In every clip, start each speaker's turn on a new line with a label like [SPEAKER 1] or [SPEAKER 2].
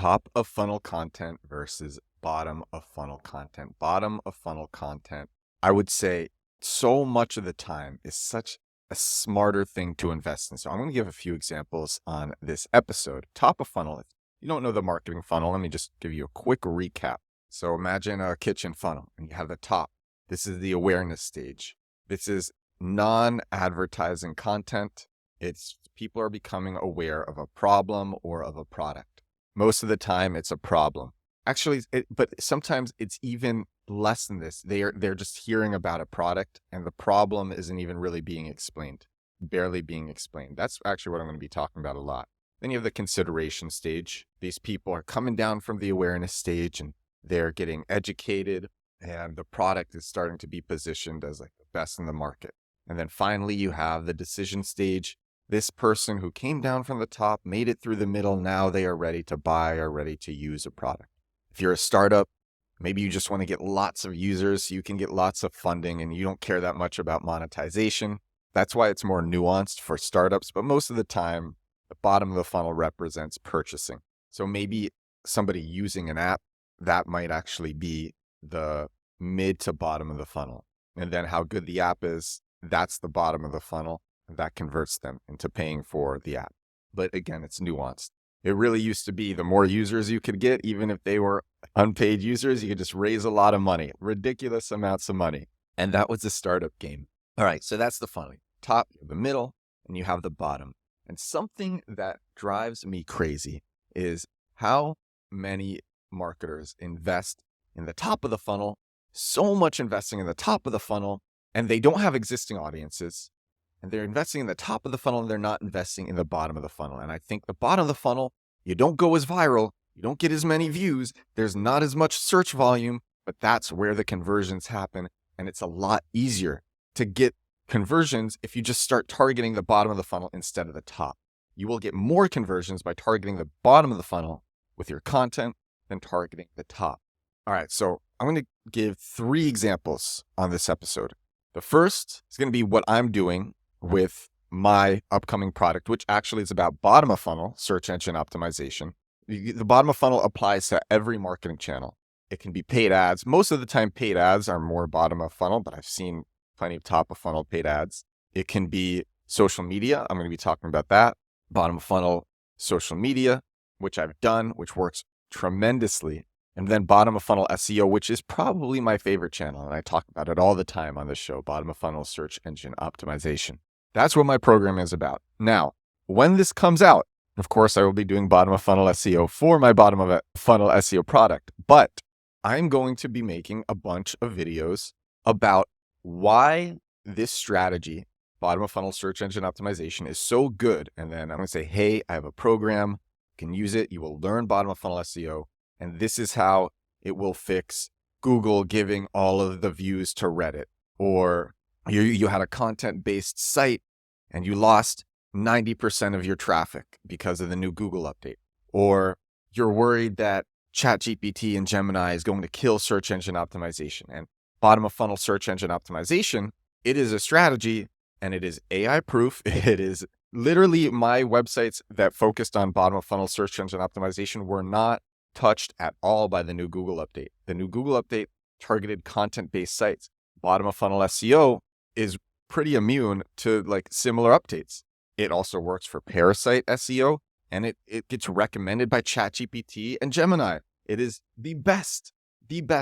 [SPEAKER 1] top of funnel content versus bottom of funnel content. Bottom of funnel content, I would say so much of the time is such a smarter thing to invest in. So I'm going to give a few examples on this episode. Top of funnel, if you don't know the marketing funnel, let me just give you a quick recap. So imagine a kitchen funnel and you have the top. This is the awareness stage. This is non-advertising content. It's people are becoming aware of a problem or of a product. Most of the time it's a problem. Actually, but sometimes it's even less than this. They're just hearing about a product and the problem isn't even really being explained, barely being explained. That's actually what I'm going to be talking about a lot. Then you have the consideration stage. These people are coming down from the awareness stage and they're getting educated and the product is starting to be positioned as like the best in the market. And then finally you have the decision stage. This person who came down from the top, made it through the middle, now they are ready to buy or ready to use a product. If you're a startup, maybe you just want to get lots of users so you can get lots of funding and you don't care that much about monetization. That's why it's more nuanced for startups, but most of the time, the bottom of the funnel represents purchasing. So maybe somebody using an app, that might actually be the mid to bottom of the funnel. And then how good the app is, that's the bottom of the funnel. That converts them into paying for the app. But again, it's nuanced. It really used to be the more users you could get, even if they were unpaid users, you could just raise a lot of money, ridiculous amounts of money. And that was the startup game. All right, so that's the funnel. Top, the middle, and you have the bottom. And something that drives me crazy is how many marketers invest in the top of the funnel, so much investing in the top of the funnel, and they don't have existing audiences. And they're investing in the top of the funnel and they're not investing in the bottom of the funnel. And I think the bottom of the funnel, you don't go as viral, you don't get as many views, there's not as much search volume, but that's where the conversions happen. And it's a lot easier to get conversions if you just start targeting the bottom of the funnel instead of the top. You will get more conversions by targeting the bottom of the funnel with your content than targeting the top. All right, so I'm going to give 3 examples on this episode. The first is going to be what I'm doing with my upcoming product, which actually is about bottom of funnel search engine optimization. The bottom of funnel applies to every marketing channel. It can be paid ads. Most of the time, paid ads are more bottom of funnel, but I've seen plenty of top of funnel paid ads. It can be social media. I'm going to be talking about that. Bottom of funnel social media, which I've done, which works tremendously. And then bottom of funnel SEO, which is probably my favorite channel. And I talk about it all the time on this show, bottom of funnel search engine optimization. That's what my program is about. Now, when this comes out, of course, I will be doing bottom of funnel SEO for my bottom of funnel SEO product, but I'm going to be making a bunch of videos about why this strategy, bottom of funnel search engine optimization, is so good. And then I'm going to say, hey, I have a program, you can use it. You will learn bottom of funnel SEO. And this is how it will fix Google giving all of the views to Reddit, or you had a content-based site and you lost 90% of your traffic because of the new Google update, or you're worried that ChatGPT and Gemini is going to kill search engine optimization. And bottom of funnel search engine optimization, it is a strategy and it is AI proof. It is literally my websites that focused on bottom of funnel search engine optimization were not touched at all by the new Google update. The new Google update targeted content-based sites. Bottom of funnel SEO is pretty immune to like similar updates. It also works for parasite SEO and it gets recommended by ChatGPT and Gemini. It is the best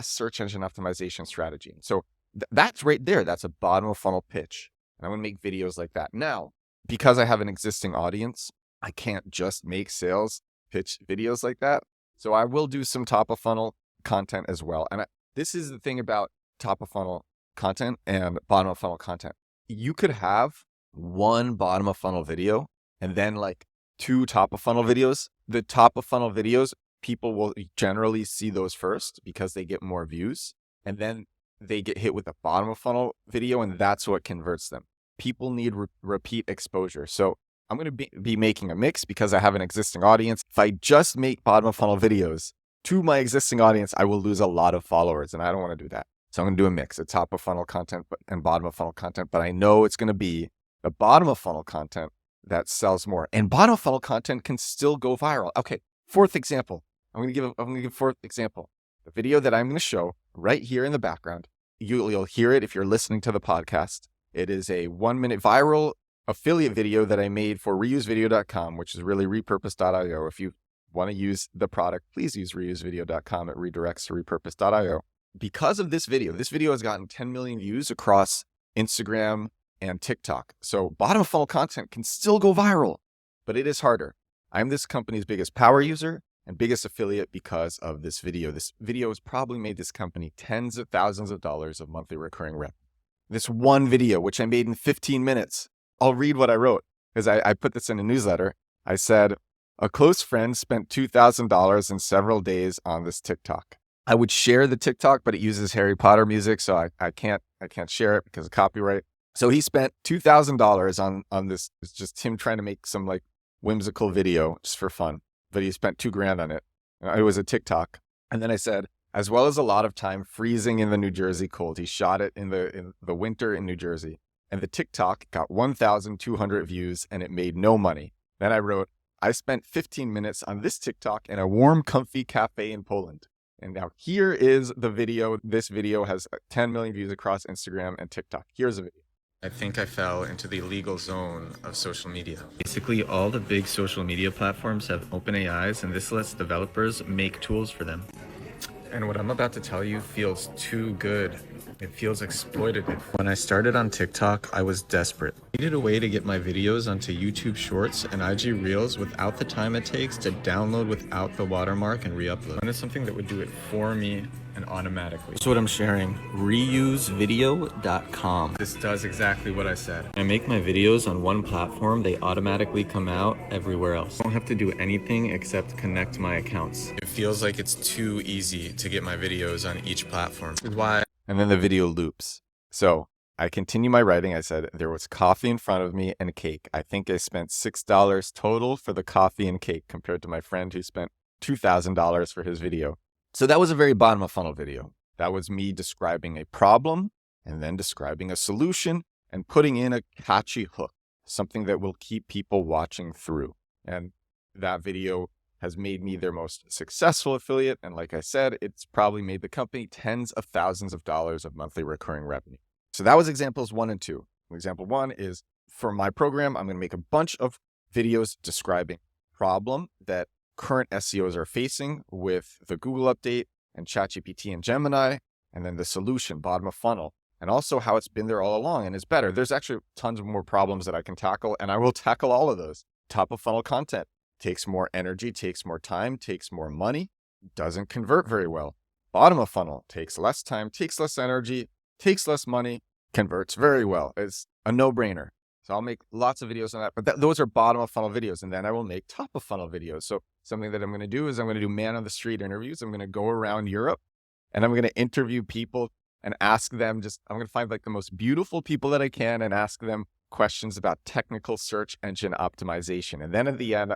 [SPEAKER 1] search engine optimization strategy. So that's right there. That's a bottom of funnel pitch. And I'm going to make videos like that. Now, because I have an existing audience, I can't just make sales pitch videos like that. So I will do some top of funnel content as well. And this is the thing about top of funnel content and bottom of funnel content. You could have one bottom of funnel video and then like 2 top of funnel videos. The top of funnel videos, people will generally see those first because they get more views. And then they get hit with a bottom of funnel video and that's what converts them. People need repeat exposure. So I'm going to be making a mix because I have an existing audience. If I just make bottom of funnel videos to my existing audience, I will lose a lot of followers and I don't want to do that. So I'm going to do a mix of top of funnel content and bottom of funnel content, but I know it's going to be the bottom of funnel content that sells more. And bottom of funnel content can still go viral. Okay, 4th example. I'm going to give fourth example. The video that I'm going to show right here in the background, you'll hear it if you're listening to the podcast. It is a 1-minute viral affiliate video that I made for reusevideo.com, which is really repurpose.io. If you want to use the product, please use reusevideo.com. It redirects to repurpose.io. Because of this video has gotten 10 million views across Instagram and TikTok. So bottom of funnel content can still go viral, but it is harder. I'm this company's biggest power user and biggest affiliate because of this video. This video has probably made this company tens of thousands of dollars of monthly recurring revenue. This one video, which I made in 15 minutes, I'll read what I wrote because I put this in a newsletter. I said, a close friend spent $2,000 in several days on this TikTok. I would share the TikTok, but it uses Harry Potter music, so I can't share it because of copyright. So he spent $2,000 on this. It's just him trying to make some like whimsical video just for fun, but he spent $2,000 on it. It was a TikTok. And then I said, as well as a lot of time freezing in the New Jersey cold. He shot it in the winter in New Jersey. And the TikTok got 1,200 views and it made no money. Then I wrote, I spent 15 minutes on this TikTok in a warm, comfy cafe in Poland. And now here is the video. This video has 10 million views across Instagram and TikTok. Here's a video. I think I fell into the illegal zone of social media.
[SPEAKER 2] Basically, all the big social media platforms have open AIs, and this lets developers make tools for them.
[SPEAKER 1] And what I'm about to tell you feels too good. It feels exploitative.
[SPEAKER 2] When I started on TikTok, I was desperate. I needed a way to get my videos onto YouTube Shorts and IG Reels without the time it takes to download without the watermark and re-upload. I wanted something that would do it for me and automatically.
[SPEAKER 1] That's what I'm sharing. Reusevideo.com.
[SPEAKER 2] This does exactly what I said. When I make my videos on one platform, they automatically come out everywhere else. I don't have to do anything except connect my accounts.
[SPEAKER 1] It feels like it's too easy to get my videos on each platform. This is why. And then the video loops. So I continue my writing. I said there was coffee in front of me and cake. I think I spent $6 total for the coffee and cake compared to my friend who spent $2,000 for his video. So that was a very bottom of funnel video. That was me describing a problem and then describing a solution and putting in a catchy hook, something that will keep people watching through. And that video has made me their most successful affiliate. And like I said, it's probably made the company tens of thousands of dollars of monthly recurring revenue. So that was examples 1 and 2. Example 1 is for my program, I'm going to make a bunch of videos describing problem that current SEOs are facing with the Google update and ChatGPT and Gemini, and then the solution, bottom of funnel, and also how it's been there all along and is better. There's actually tons of more problems that I can tackle, and I will tackle all of those. Top of funnel content takes more energy, takes more time, takes more money, doesn't convert very well. Bottom of funnel takes less time, takes less energy, takes less money, converts very well. It's a no-brainer. So I'll make lots of videos on that, but those are bottom of funnel videos. And then I will make top of funnel videos. So something that I'm going to do is I'm going to do man on the street interviews. I'm going to go around Europe and I'm going to interview people and ask them I'm going to find like the most beautiful people that I can and ask them questions about technical search engine optimization. And then at the end,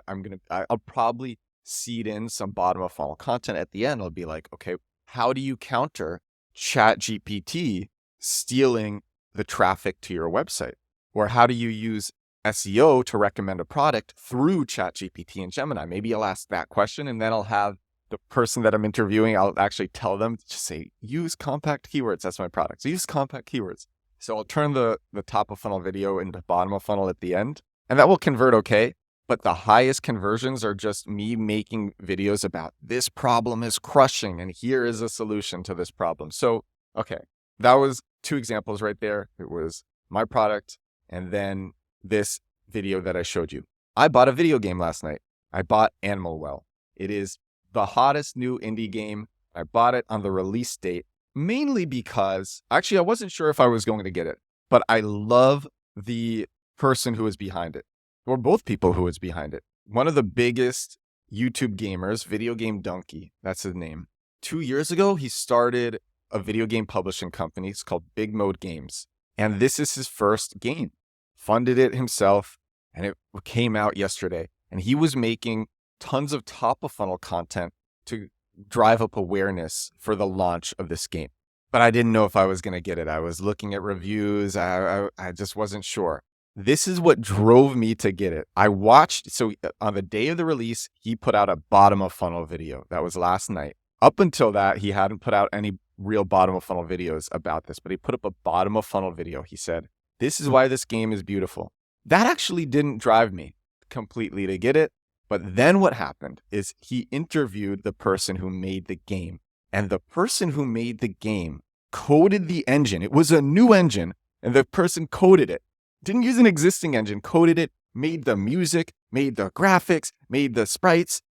[SPEAKER 1] I'll probably seed in some bottom of funnel content at the end. I'll be like, okay, how do you counter ChatGPT stealing the traffic to your website? Or how do you use SEO to recommend a product through ChatGPT and Gemini? Maybe I'll ask that question and then I'll have the person that I'm interviewing, I'll actually tell them to say, use compact keywords. That's my product. So use compact keywords. So I'll turn the top of funnel video into bottom of funnel at the end, and that will convert okay. But the highest conversions are just me making videos about this problem is crushing, and here is a solution to this problem. So, okay, that was 2 examples right there. It was my product, and then this video that I showed you. I bought a video game last night. I bought Animal Well. It is the hottest new indie game. I bought it on the release date, mainly because, actually, I wasn't sure if I was going to get it, but I love the person who is behind it, or both people who is behind it. One of the biggest YouTube gamers, Video Game Donkey, that's his name. 2 years ago, he started a video game publishing company. It's called Big Mode Games. And this is his first game. Funded it himself, and it came out yesterday. And he was making tons of top of funnel content to drive up awareness for the launch of this game. But I didn't know if I was going to get it. I was looking at reviews. I just wasn't sure. This is what drove me to get it. I watched, so on the day of the release, he put out a bottom of funnel video. That was last night. Up until that, he hadn't put out any real bottom of funnel videos about this, but he put up a bottom of funnel video. He said, "This is why this game is beautiful." That actually didn't drive me completely to get it. But then what happened is he interviewed the person who made the game, and the person who made the game coded the engine. It was a new engine, and the person coded it. Didn't use an existing engine, coded it, made the music, made the graphics, made the sprites,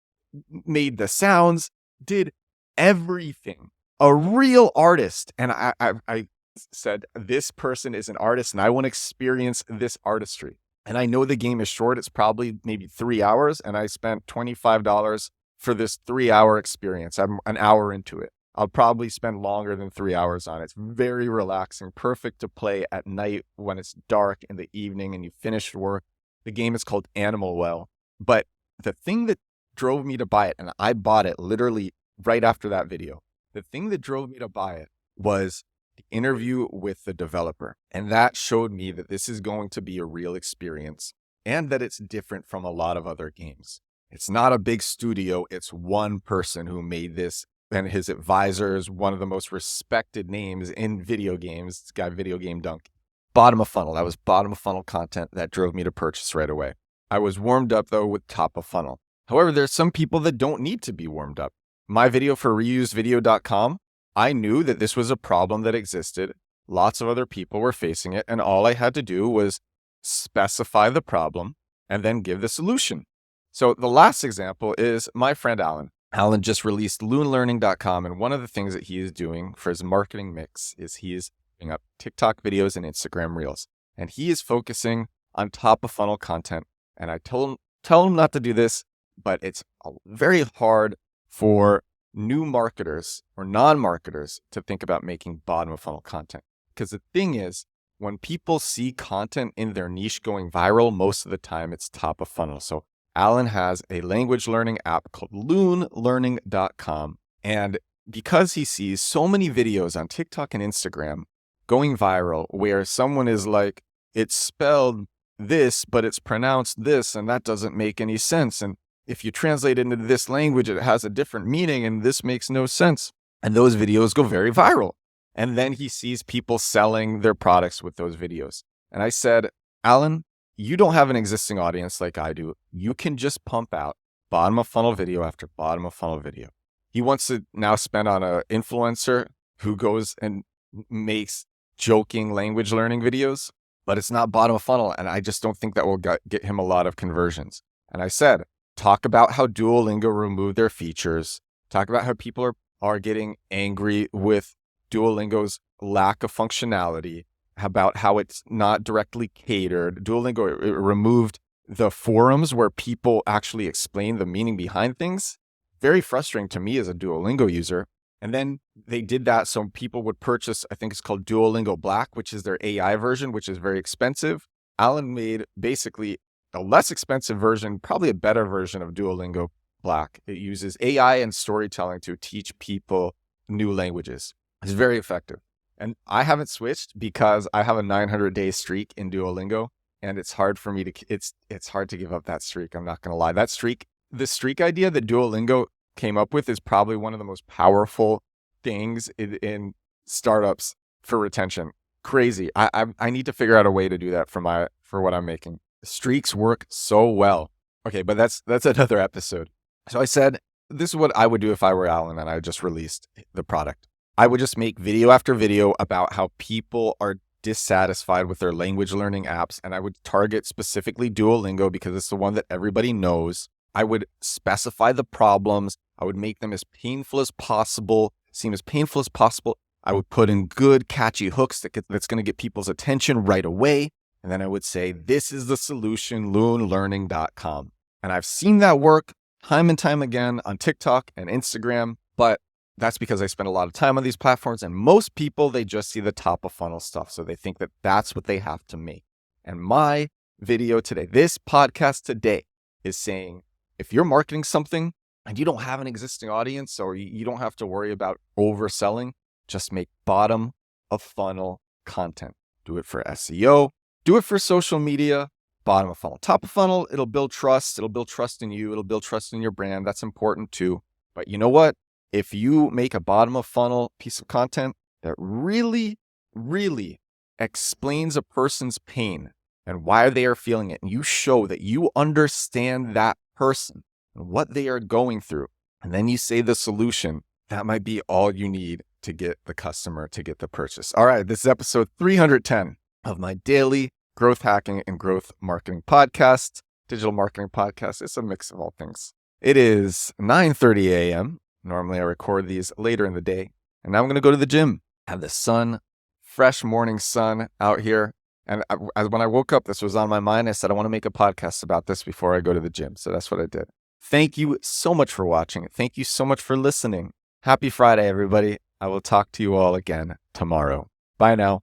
[SPEAKER 1] made the sounds, did everything. A real artist. And I said, this person is an artist and I want to experience this artistry. And I know the game is short. It's probably maybe 3 hours. And I spent $25 for this 3-hour experience. I'm an hour into it. I'll probably spend longer than 3 hours on it. It's very relaxing, perfect to play at night when it's dark in the evening and you finish work. The game is called Animal Well. But the thing that drove me to buy it, and I bought it literally right after that video, the thing that drove me to buy it was the interview with the developer. And that showed me that this is going to be a real experience and that it's different from a lot of other games. It's not a big studio. It's one person who made this. And his advisor is one of the most respected names in video games. This guy, Video Game Dunk. Bottom of funnel. That was bottom of funnel content that drove me to purchase right away. I was warmed up, though, with top of funnel. However, there's some people that don't need to be warmed up. My video for reusedvideo.com, I knew that this was a problem that existed. Lots of other people were facing it. And all I had to do was specify the problem and then give the solution. So the last example is my friend Alan. Alan just released loonlearning.com, and one of the things that he is doing for his marketing mix is he is putting up TikTok videos and Instagram Reels. And he is focusing on top of funnel content. And I tell him not to do this, but it's very hard for new marketers or non-marketers to think about making bottom of funnel content. Because the thing is, when people see content in their niche going viral, most of the time it's top of funnel. So Alan has a language learning app called loonlearning.com. And because he sees so many videos on TikTok and Instagram going viral where someone is like, it's spelled this, but it's pronounced this, and that doesn't make any sense. And if you translate it into this language, it has a different meaning, and this makes no sense. And those videos go very viral. And then he sees people selling their products with those videos. And I said, Alan, you don't have an existing audience like I do. You can just pump out bottom of funnel video after bottom of funnel video. He wants to now spend on an influencer who goes and makes joking language learning videos, but it's not bottom of funnel. And I just don't think that will get him a lot of conversions. And I said, talk about how Duolingo removed their features. Talk about how people are getting angry with Duolingo's lack of functionality, about how it's not directly catered. Duolingo it removed the forums where people actually explain the meaning behind things. Very frustrating to me as a Duolingo user. And then they did that so people would purchase, I think it's called Duolingo Black, which is their AI version, which is very expensive. Alan made basically a less expensive version, probably a better version of Duolingo Black. It uses AI and storytelling to teach people new languages. It's very effective. And I haven't switched because I have a 900-day streak in Duolingo, and it's hard for me to, it's hard to give up that streak. I'm not going to lie. That streak, the streak idea that Duolingo came up with is probably one of the most powerful things in startups for retention. Crazy. I need to figure out a way to do that for what I'm making. Streaks work so well. Okay, but that's another episode. So I said, this is what I would do if I were Alan and I just released the product. I would just make video after video about how people are dissatisfied with their language learning apps. And I would target specifically Duolingo because it's the one that everybody knows. I would specify the problems. I would make them as painful as possible, seem as painful as possible. I would put in good, catchy hooks that's going to get people's attention right away. And then I would say, this is the solution, loonlearning.com. And I've seen that work time and time again on TikTok and Instagram, but that's because I spend a lot of time on these platforms, and most people, they just see the top of funnel stuff. So they think that that's what they have to make. And my video today, this podcast today, is saying, if you're marketing something and you don't have an existing audience or you don't have to worry about overselling, just make bottom of funnel content. Do it for SEO, Do it for social media, bottom of funnel. Top of funnel, it'll build trust. It'll build trust in you. It'll build trust in your brand. That's important too. But you know what? If you make a bottom of funnel piece of content that really, really explains a person's pain and why they are feeling it, and you show that you understand that person and what they are going through, and then you say the solution, that might be all you need to get the customer to get the purchase. All right, this is episode 310 of my daily growth hacking and growth marketing podcast, digital marketing podcast. It's a mix of all things. It is 9:30 a.m. Normally I record these later in the day, and now I'm going to go to the gym. Have the sun, fresh morning sun out here. And when I woke up, this was on my mind. I said, I want to make a podcast about this before I go to the gym. So that's what I did. Thank you so much for watching. Thank you so much for listening. Happy Friday, everybody. I will talk to you all again tomorrow. Bye now.